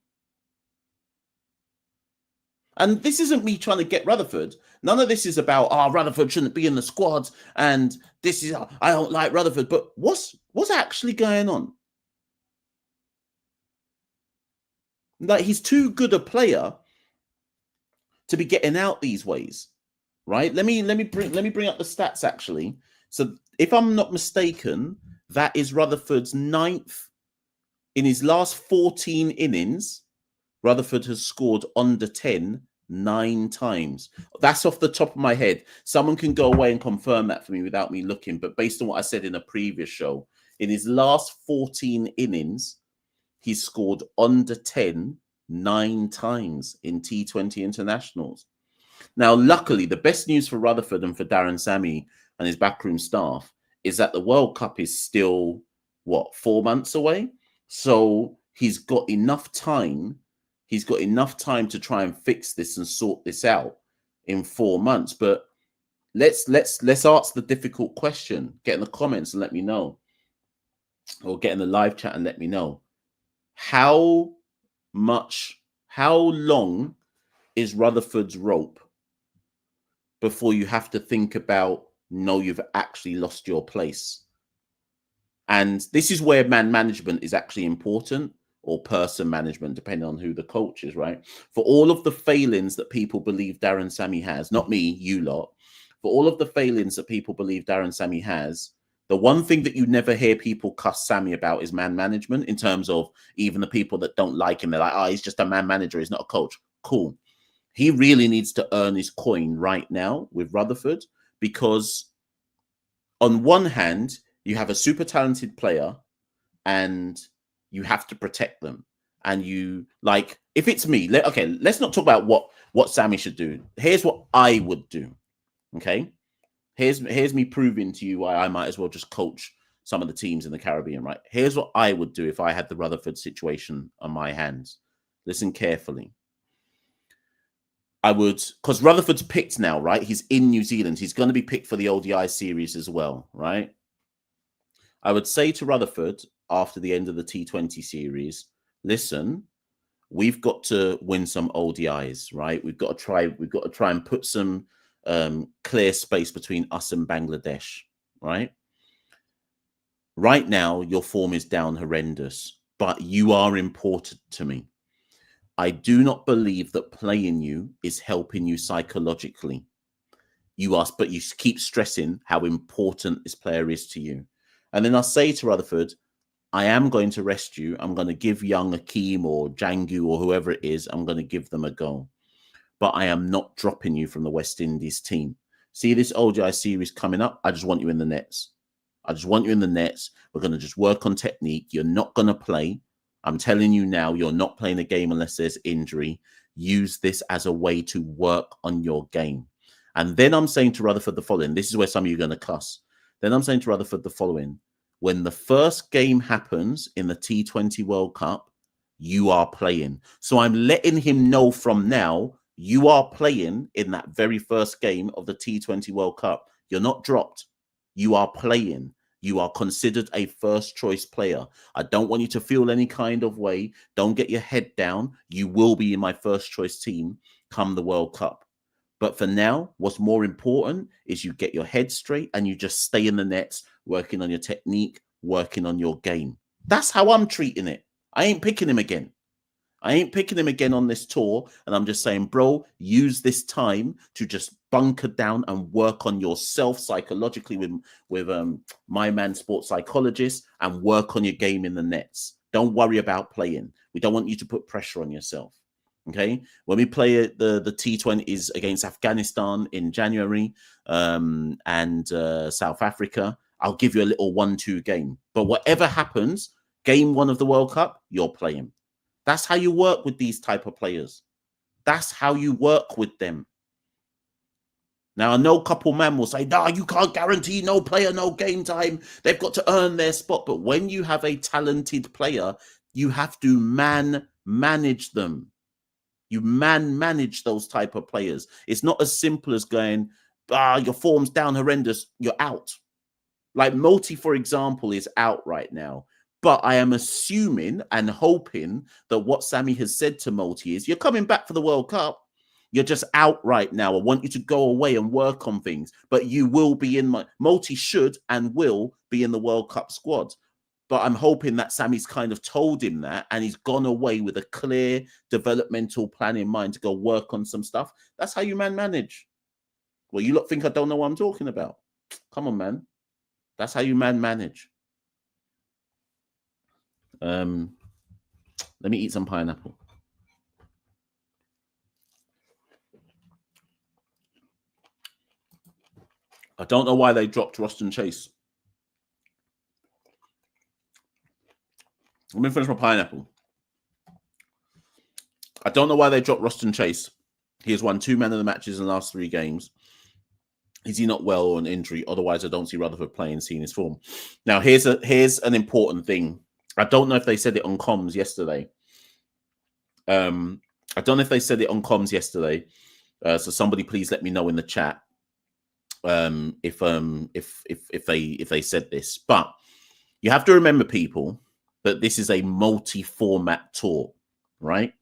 Speaker 2: And this isn't me trying to get Rutherford. None of this is about, Rutherford shouldn't be in the squad, and this is, I don't like Rutherford. But what's actually going on? Like, he's too good a player to be getting out these ways, right? Let me bring up the stats actually. So if I'm not mistaken, that is Rutherford's 9th. In his last 14 innings, Rutherford has scored under 10 9 times. That's off the top of my head. Someone can go away and confirm that for me without me looking. But based on what I said in a previous show, in his last 14 innings, he's scored under 10 9 times in T20 internationals. Now, luckily, the best news for Rutherford and for Darren Sammy and his backroom staff is that the World Cup is still, 4 months away? So he's got enough time. He's got enough time to try and fix this and sort this out in 4 months. But let's ask the difficult question. Get in the comments and let me know, or get in the live chat and let me know. How long is Rutherford's rope before you have to think about, no, you've actually lost your place? And this is where man management is actually important, or person management, depending on who the coach is, right? For all of the failings that people believe Darren Sammy has, not me, you lot, for all of the failings that people believe Darren Sammy has, the one thing that you never hear people cuss Sammy about is man management, in terms of even the people that don't like him. They're like, he's just a man manager. He's not a coach. Cool. He really needs to earn his coin right now with Rutherford, because on one hand, you have a super talented player and you have to protect them. And you, like, if it's me, let's not talk about what Sammy should do. Here's what I would do. Okay. Here's me proving to you why I might as well just coach some of the teams in the Caribbean, right? Here's what I would do if I had the Rutherford situation on my hands. Listen carefully. I would, because Rutherford's picked now, right? He's in New Zealand. He's going to be picked for the ODI series as well, right? I would say to Rutherford after the end of the T20 series, listen, we've got to win some ODIs, right? We've got to try and put some clear space between us and Bangladesh, right? Right now, your form is down horrendous, but you are important to me. I do not believe that playing you is helping you psychologically. But you keep stressing how important this player is to you. And then I'll say to Rutherford, I am going to rest you. I'm going to give young Akeem or Django or whoever it is, I'm going to give them a go. But I am not dropping you from the West Indies team. See this ODI series coming up? I just want you in the nets. I just want you in the nets. We're going to just work on technique. You're not going to play. I'm telling you now, you're not playing a game unless there's injury. Use this as a way to work on your game. And then I'm saying to Rutherford the following. This is where some of you are going to cuss. Then I'm saying to Rutherford the following. When the first game happens in the T20 World Cup, you are playing. So I'm letting him know from now, you are playing in that very first game of the T20 World Cup. You're not dropped. You are playing. You are considered a first choice player. I don't want you to feel any kind of way. Don't get your head down. You will be in my first choice team come the World Cup. But for now, what's more important is you get your head straight and you just stay in the nets, working on your technique, working on your game. That's how I'm treating it. I ain't picking him again. I ain't picking him again on this tour. And I'm just saying, bro, use this time to just bunker down and work on yourself psychologically with my man sports psychologist, and work on your game in the nets. Don't worry about playing. We don't want you to put pressure on yourself. Okay, when we play the T20s against Afghanistan in January and South Africa, I'll give you a little 1-2 game. But whatever happens, game 1 of the World Cup, you're playing. That's how you work with these type of players. That's how you work with them. Now, I know a couple men will say, nah, you can't guarantee no player, no game time. They've got to earn their spot. But when you have a talented player, you have to manage them. You manage those type of players. It's not as simple as going, your form's down horrendous, you're out. Like Multi, for example, is out right now. But I am assuming and hoping that what Sammy has said to Multi is, you're coming back for the World Cup. You're just out right now. I want you to go away and work on things. But you will be in my... Multi should and will be in the World Cup squad. But I'm hoping that Sammy's kind of told him that, and he's gone away with a clear developmental plan in mind to go work on some stuff. That's how you manage. Well, you lot think I don't know what I'm talking about. Come on, man. That's how you manage. Let me eat some pineapple. I don't know why they dropped Roston Chase. Let me finish my pineapple. I don't know why they dropped Roston Chase. He has won 2 man of the matches in the last 3 games. Is he not well on injury? Otherwise, I don't see Rutherford playing, seeing his form. Now, here's an important thing. I don't know if they said it on comms yesterday. So somebody please let me know in the chat if they said this. But you have to remember, people, that this is a multi-format tour, right?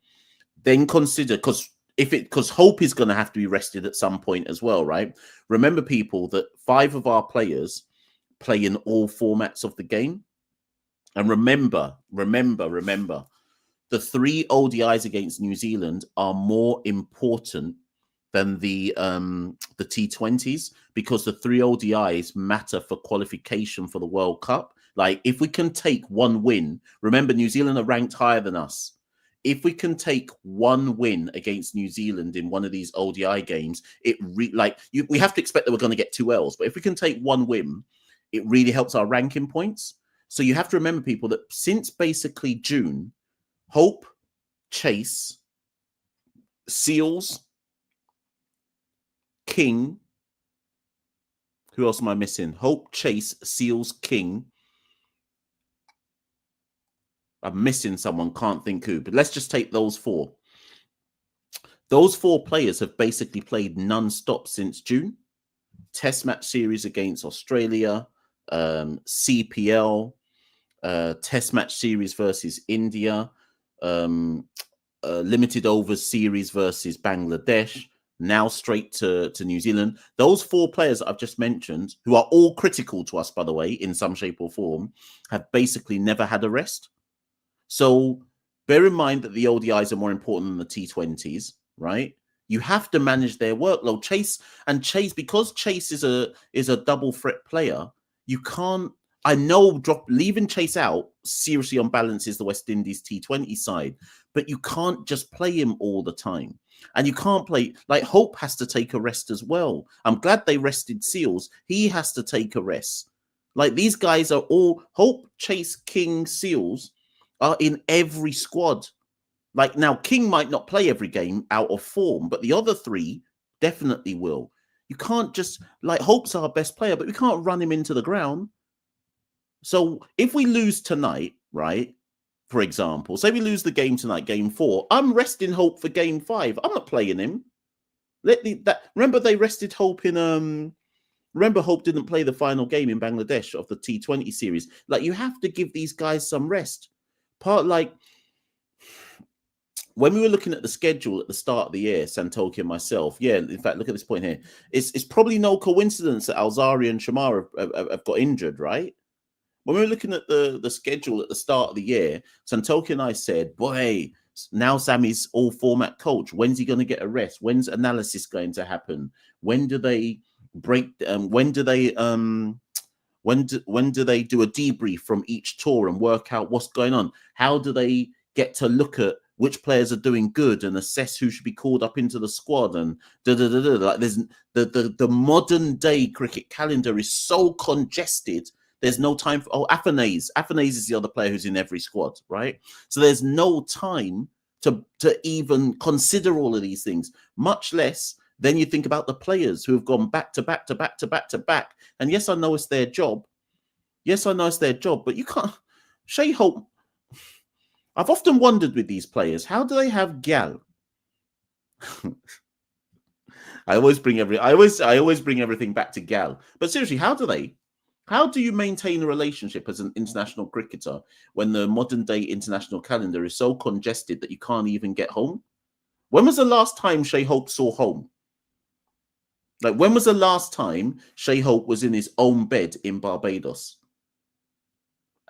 Speaker 2: Then consider, because Hope is going to have to be rested at some point as well, right? Remember, people, that 5 of our players play in all formats of the game. And remember, the 3 ODIs against New Zealand are more important than the T20s, because the 3 ODIs matter for qualification for the World Cup. Like, if we can take 1 win, remember, New Zealand are ranked higher than us. If we can take 1 win against New Zealand in one of these ODI games, we have to expect that we're going to get 2 L's. But if we can take 1 win, it really helps our ranking points. So you have to remember, people, that since basically June, Hope, Chase, Seals, King, who else am I missing? Hope, Chase, Seals, King. I'm missing someone, can't think who, but let's just take those 4. Those 4 players have basically played non-stop since June. Test match series against Australia, CPL, Test match series versus India, limited overs series versus Bangladesh, now straight to New Zealand. Those 4 players that I've just mentioned, who are all critical to us, by the way, in some shape or form, have basically never had a rest. So bear in mind that the ODIs are more important than the T20s, right? You have to manage their workload. Chase, because Chase is a double threat player, you can't. I know leaving Chase out seriously unbalances the West Indies T20 side, but you can't just play him all the time. And you can't play, like, Hope has to take a rest as well. I'm glad they rested Seals. He has to take a rest. Like, these guys are all, Hope, Chase, King, Seals are in every squad. Like, now, King might not play every game out of form, but the other 3 definitely will. You can't just, like, Hope's our best player, but we can't run him into the ground. So if we lose tonight, right, for example, say we lose the game tonight, game 4, I'm resting Hope for game 5. I'm not playing him. Remember they rested Hope in Remember, Hope didn't play the final game in Bangladesh of the T20 series. Like, you have to give these guys some rest. Like, when we were looking at the schedule at the start of the year, Santoki and myself, in fact, look at this point here. It's probably no coincidence that Alzari and Shamar have got injured, right? When we were looking at the schedule at the start of the year, Santoki and I said, boy, now Sammy's all format coach. When's he going to get a rest? When's analysis going to happen? When do they break? When do they do a debrief from each tour and work out what's going on? How do they get to look at which players are doing good and assess who should be called up into the squad? And like, there's the modern day cricket calendar is so congested. There's no time for Afanase. Afanase is the other player who's in every squad, right? So there's no time to even consider all of these things, much less then you think about the players who have gone back to back to back to back to back. And yes, I know it's their job. But you can't. Shea Hope, I've often wondered with these players, how do they have gal? I always bring everything back to gal. But seriously, how do you maintain a relationship as an international cricketer when the modern day international calendar is so congested that you can't even get home? When was the last time Shea Hope saw home? Like, when was the last time Shea Hope was in his own bed in Barbados?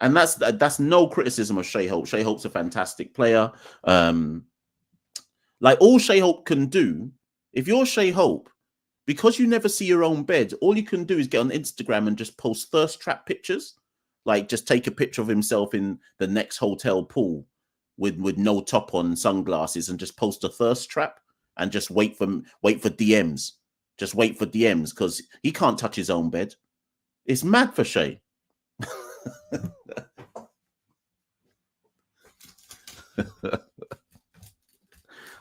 Speaker 2: And that's no criticism of Shea Hope. Shea Hope's a fantastic player. Like, all Shea Hope can do, if you're Shea Hope, because you never see your own bed, all you can do is get on Instagram and just post thirst trap pictures. Like, just take a picture of himself in the next hotel pool with no top on, sunglasses, and just post a thirst trap and just wait for DMs. Just wait for DMs, because he can't touch his own bed. It's mad for Shea.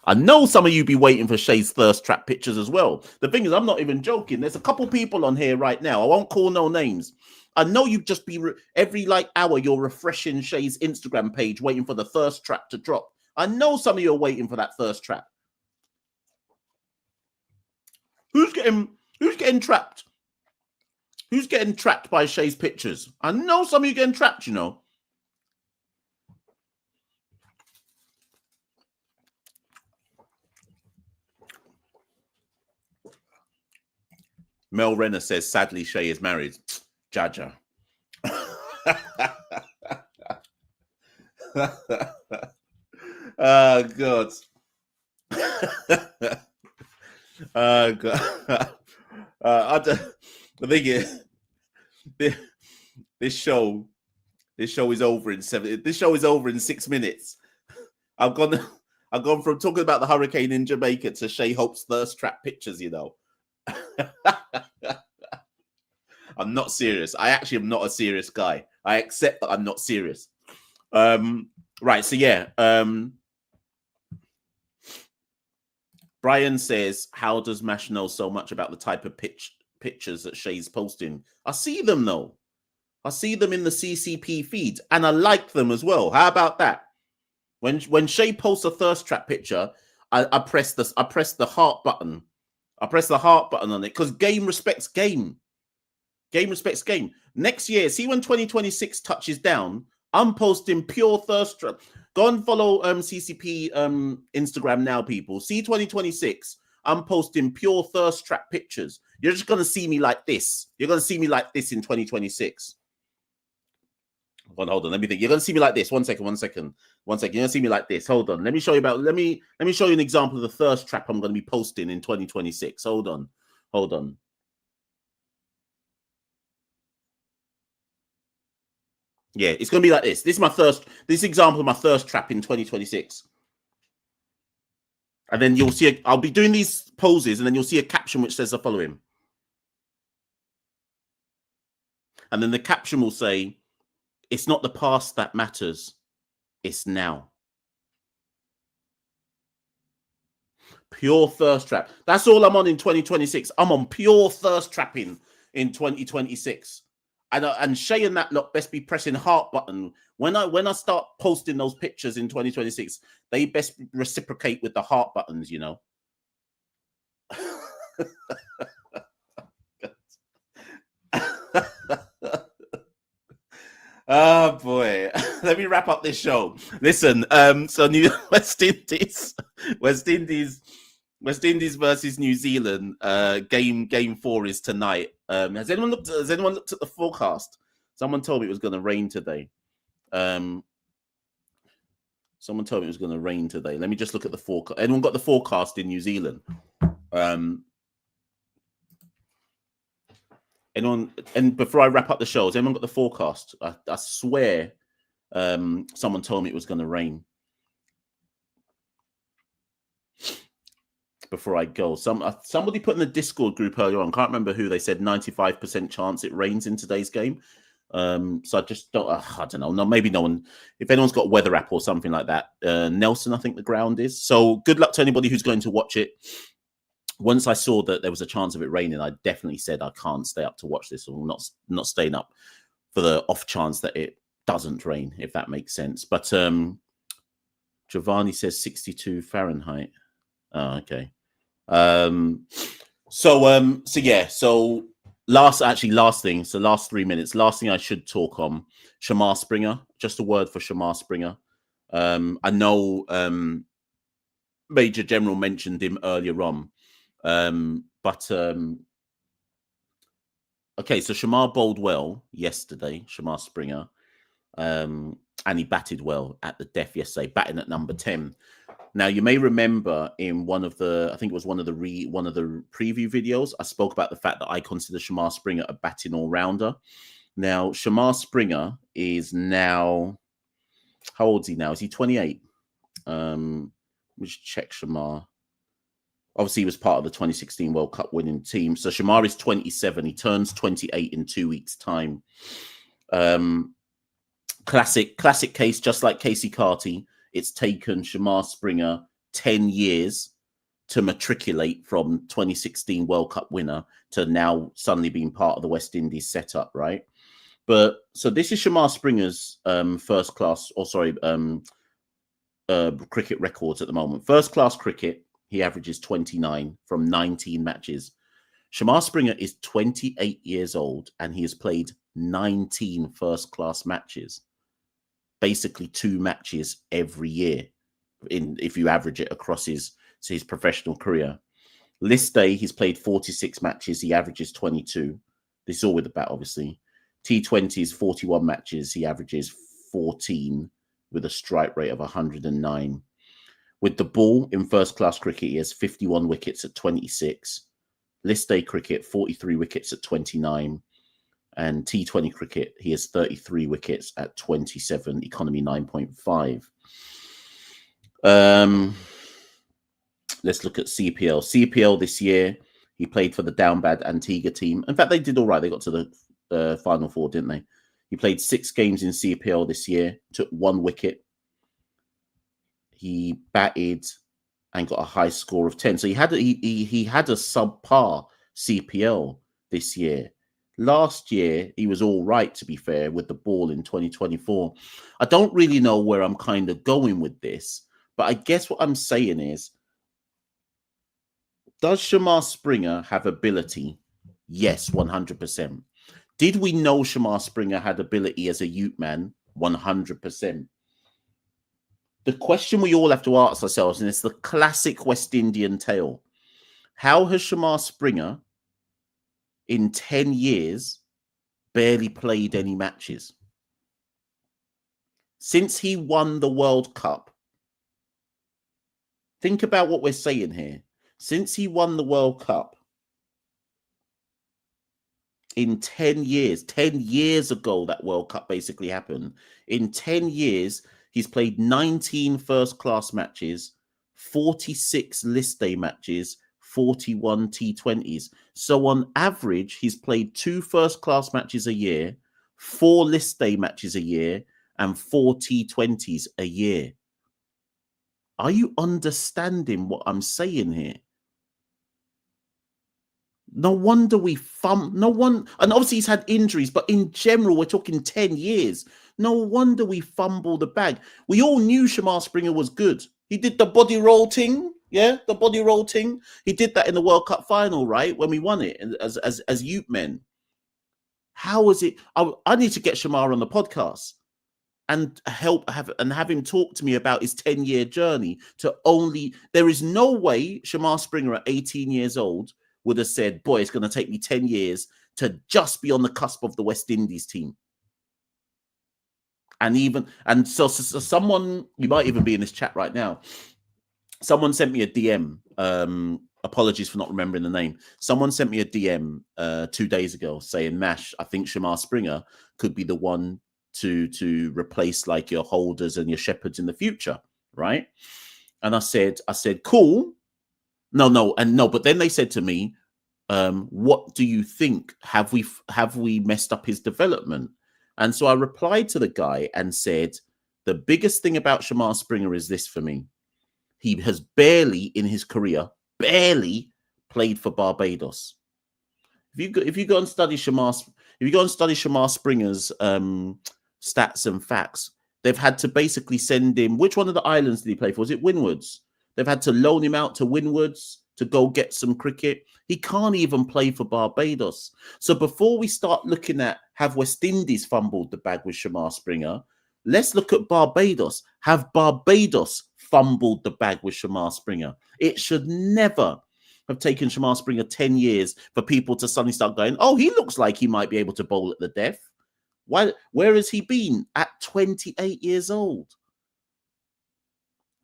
Speaker 2: I know some of you be waiting for Shea's thirst trap pictures as well. The thing is, I'm not even joking. There's a couple people on here right now. I won't call no names. I know you just be every hour you're refreshing Shea's Instagram page waiting for the thirst trap to drop. I know some of you are waiting for that thirst trap. Who's getting trapped? Who's getting trapped by Shea's pictures? I know some of you getting trapped, you know. Mel Renner says, sadly, Shea is married. Jaja. Oh, God. Oh, God. The thing is, this show is over in 6 minutes. I've gone from talking about the hurricane in Jamaica to Shea Hope's thirst trap pictures, you know. I'm not serious. I actually am not a serious guy. I accept that I'm not serious. Right, so yeah. Brian says, how does Mash know so much about the type of pictures that Shea's posting? I see them though. I see them in the CCP feed, and I like them as well. How about that? When Shea posts a thirst trap picture, I press the heart button. I press the heart button on it, because game respects game. Game respects game. Next year, see when 2026 touches down, I'm posting pure thirst trap. Go and follow CCP Instagram now, people. See 2026, I'm posting pure thirst trap pictures. You're just going to see me like this. You're going to see me like this in 2026. Hold on. Let me think. You're going to see me like this. One second. You're going to see me like this. Hold on. Let me show you let me show you an example of the thirst trap I'm going to be posting in 2026. Hold on. Yeah, it's going to be like this. This example of my thirst trap in 2026. And then you'll see, I'll be doing these poses, and then you'll see a caption which says the following. And then the caption will say, it's not the past that matters, it's now. Pure thirst trap. That's all I'm on in 2026. I'm on pure thirst trapping in 2026. And Shea and that lot best be pressing heart button. When I start posting those pictures in 2026, they best reciprocate with the heart buttons, you know. Oh boy, let me wrap up this show. Listen, so New West Indies versus New Zealand. Game 4 is tonight. Has anyone looked at the forecast? Someone told me it was going to rain today. Someone told me it was going to rain today. Let me just look at the forecast. Anyone got the forecast in New Zealand? Anyone? And before I wrap up the show, has anyone got the forecast? I swear, someone told me it was going to rain. Before I go, somebody put in the Discord group earlier on. Can't remember who. They said 95% chance it rains in today's game. So I just don't. I don't know. No, maybe no one. If anyone's got a weather app or something like that, Nelson, I think the ground is. So good luck to anybody who's going to watch it. Once I saw that there was a chance of it raining, I definitely said I can't stay up to watch this, or not staying up for the off chance that it doesn't rain, if that makes sense. But Giovanni says 62 Fahrenheit. Oh, okay. So yeah. So last thing. So last 3 minutes. Last thing I should talk on Shamar Springer. Just a word for Shamar Springer. I know Major General mentioned him earlier on. Okay, so Shamar bowled well yesterday, Shamar Springer, and he batted well at the death yesterday, batting at number 10. Now you may remember in one of the preview videos, I spoke about the fact that I consider Shamar Springer a batting all-rounder. Now Shamar Springer is now, how old is he now? Is he 28? Let me just check Shamar. Obviously, he was part of the 2016 World Cup winning team. So Shamar is 27. He turns 28 in 2 weeks' time. Classic case, just like Casey Carty. It's taken Shamar Springer 10 years to matriculate from 2016 World Cup winner to now suddenly being part of the West Indies setup, right? But so this is Shamar Springer's cricket records at the moment. First class cricket. He averages 29 from 19 matches. Shamar Springer is 28 years old and he has played 19 first-class matches. Basically 2 matches every year, if you average it across his professional career. List day, he's played 46 matches. He averages 22. This is all with the bat, obviously. T20s, 41 matches. He averages 14 with a strike rate of 109. With the ball in first-class cricket, he has 51 wickets at 26. List day cricket, 43 wickets at 29. And T20 cricket, he has 33 wickets at 27, economy 9.5. Let's look at CPL. CPL this year, he played for the down bad Antigua team. In fact, they did all right. They got to the Final Four, didn't they? He played 6 games in CPL this year, took 1 wicket. He batted and got a high score of 10. So he had a subpar CPL this year. Last year, he was all right, to be fair, with the ball in 2024. I don't really know where I'm kind of going with this, but I guess what I'm saying is, does Shamar Springer have ability? Yes, 100%. Did we know Shamar Springer had ability as a youth man? 100%. The question we all have to ask ourselves, and it's the classic West Indian tale, how has Shamar Springer in 10 years barely played any matches? Since he won the World Cup, think about what we're saying here. Since he won the World Cup, in 10 years ago, that World Cup basically happened. In 10 years, he's played 19 first-class matches, 46 list day matches, 41 T20s. So on average, he's played 2 first-class matches a year, 4 list day matches a year, and 4 T20s a year. Are you understanding what I'm saying here? No wonder and obviously he's had injuries, but in general, we're talking 10 years. No wonder we fumble the bag. We all knew Shamar Springer was good. He did the body roll thing. Yeah, the body roll thing. He did that in the World Cup final, right? When we won it as youth men. How is it? I need to get Shamar on the podcast and have him talk to me about his 10-year journey to only. There is no way Shamar Springer at 18 years old would have said, boy, it's going to take me 10 years to just be on the cusp of the West Indies team. And so someone, you might even be in this chat right now, someone sent me a DM. Apologies for not remembering the name. Someone sent me a DM 2 days ago saying, Mash, I think Shamar Springer could be the one to replace like your Holders and your Shepherds in the future, right? And I said, cool. No. But then they said to me, what do you think? Have we messed up his development? And so I replied to the guy and said, the biggest thing about Shamar Springer is this for me. He has barely in his career, played for Barbados. If you go and study Shamar Springer's stats and facts, they've had to basically send him. Which one of the islands did he play for? Was it Windwards? They've had to loan him out to Windwards to go get some cricket. He can't even play for Barbados. So before we start looking at have West Indies fumbled the bag with Shamar Springer, let's look at Barbados. Have Barbados fumbled the bag with Shamar Springer? It should never have taken Shamar Springer 10 years for people to suddenly start going, oh, he looks like he might be able to bowl at the death. Where has he been at 28 years old?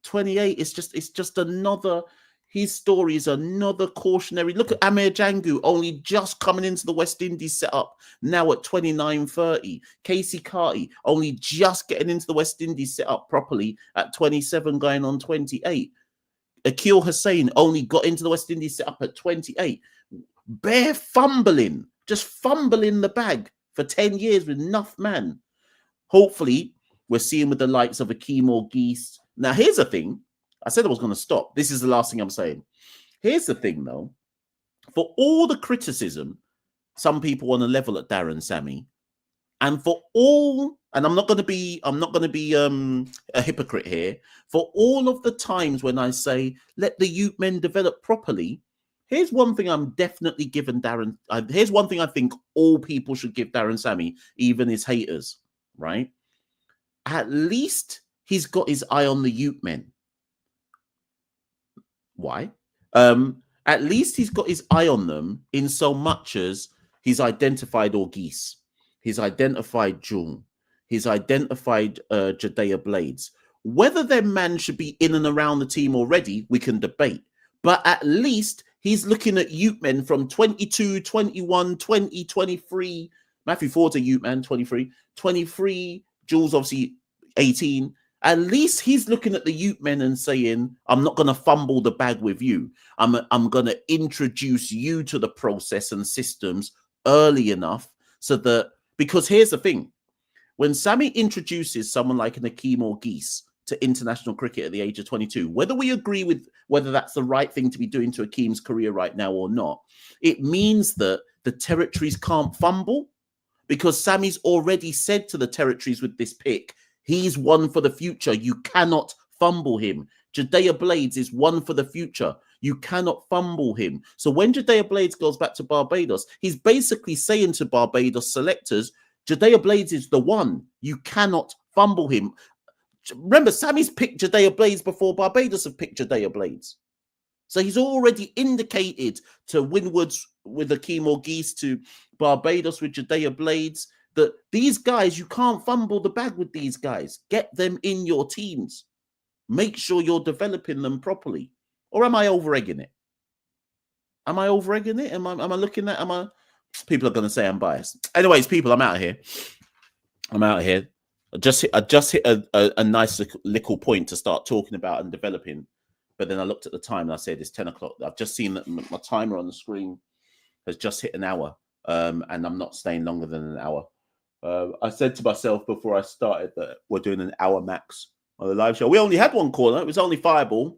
Speaker 2: 28, it's just another, his story is another cautionary. Look at Amir Jangu, only just coming into the West Indies setup now at 29, 30. Casey Carty, only just getting into the West Indies setup properly at 27, going on 28. Akil Hussain only got into the West Indies setup at 28. Bare fumbling, just fumbling the bag for 10 years with enough man. Hopefully, we're seeing with the likes of Akeem or Geese. Now, here's the thing. I said I was going to stop. This is the last thing I'm saying. Here's the thing, though. For all the criticism, some people want to level at Darren Sammy, and for all, and I'm not going to be a hypocrite here. For all of the times when I say let the youth men develop properly, here's one thing I'm definitely giving Darren. Here's one thing I think all people should give Darren Sammy, even his haters, right? At least he's got his eye on the youth men. Why? At least he's got his eye on them in so much as he's identified Orgeese, he's identified June, he's identified Jadea Blades. Whether their man should be in and around the team already, we can debate. But at least he's looking at youth men from 22, 21, 20, 23. Matthew Ford's a youth man, 23. 23, Jules obviously 18. At least he's looking at the youth men and saying, I'm not going to fumble the bag with you. I'm going to introduce you to the process and systems early enough so that, because here's the thing, when Sammy introduces someone like an Akeem or Geese to international cricket at the age of 22, whether we agree with whether that's the right thing to be doing to Akeem's career right now or not, it means that the territories can't fumble, because Sammy's already said to the territories with this pick, he's one for the future. You cannot fumble him. Jadea Blades is one for the future. You cannot fumble him. So when Jadea Blades goes back to Barbados, he's basically saying to Barbados selectors, Jadea Blades is the one. You cannot fumble him. Remember, Sammy's picked Jadea Blades before Barbados have picked Jadea Blades. So he's already indicated to Windwards with Akeem or Geese, to Barbados with Jadea Blades, that these guys, you can't fumble the bag with these guys. Get them in your teams. Make sure you're developing them properly. Or am I over-egging it? Am I over-egging it? Am I looking at, people are going to say I'm biased. Anyways, people, I'm out of here. I just hit a nice little point to start talking about and developing. But then I looked at the time and I said, it's 10 o'clock. I've just seen that my timer on the screen has just hit an hour. And I'm not staying longer than an hour. I said to myself before I started that we're doing an hour max on the live show. We only had one caller. It was only Fireball.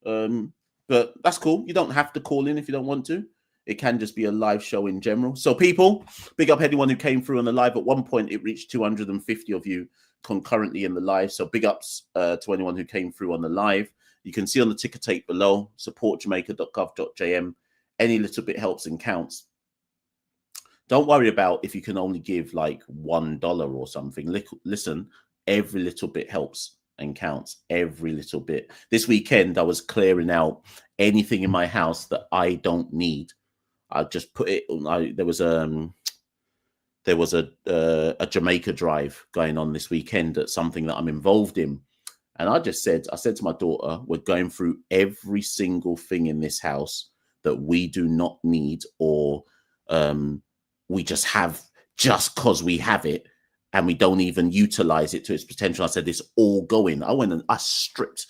Speaker 2: But that's cool. You don't have to call in if you don't want to. It can just be a live show in general. So people, big up anyone who came through on the live. At one point, it reached 250 of you concurrently in the live. So big ups to anyone who came through on the live. You can see on the ticker tape below, supportjamaica.gov.jm. Any little bit helps and counts. Don't worry about if you can only give like $1 or something. Listen, every little bit helps and counts. Every little bit. This weekend, I was clearing out anything in my house that I don't need. I just put it. There was a Jamaica drive going on this weekend at something that I'm involved in, and I said to my daughter, we're going through every single thing in this house that we do not need, or we just have just because we have it and we don't even utilize it to its potential. I said, it's all going. I went and I stripped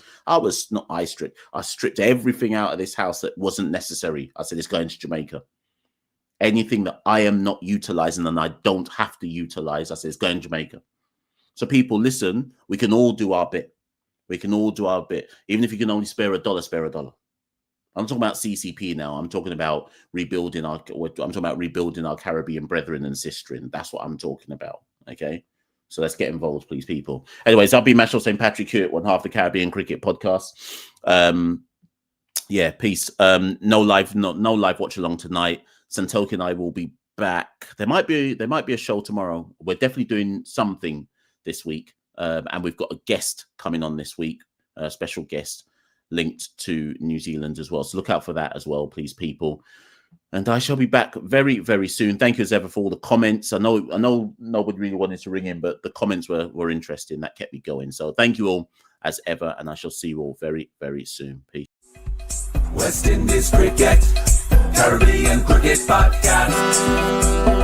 Speaker 2: everything out of this house that wasn't necessary. I said, it's going to Jamaica. Anything that I am not utilizing and I don't have to utilize, I said, it's going to Jamaica. So people, listen, we can all do our bit. We can all do our bit. Even if you can only spare $1, spare $1. I'm talking about CCP now. I'm talking about rebuilding our Caribbean brethren and sistren. That's what I'm talking about. Okay. So let's get involved, please, people. Anyways, I'll be Machel St. Patrick here at one half the Caribbean Cricket Podcast. Yeah, peace. No live watch along tonight. Santoki and I will be back. There might be a show tomorrow. We're definitely doing something this week. And we've got a guest coming on this week, a special guest linked to New Zealand as well. So look out for that as well, please, people. And I shall be back very, very soon. Thank you as ever for all the comments. I know nobody really wanted to ring in, but the comments were interesting. That kept me going. So thank you all as ever, and I shall see you all very, very soon. Peace.
Speaker 1: West Indies Cricket, Caribbean Cricket Podcast.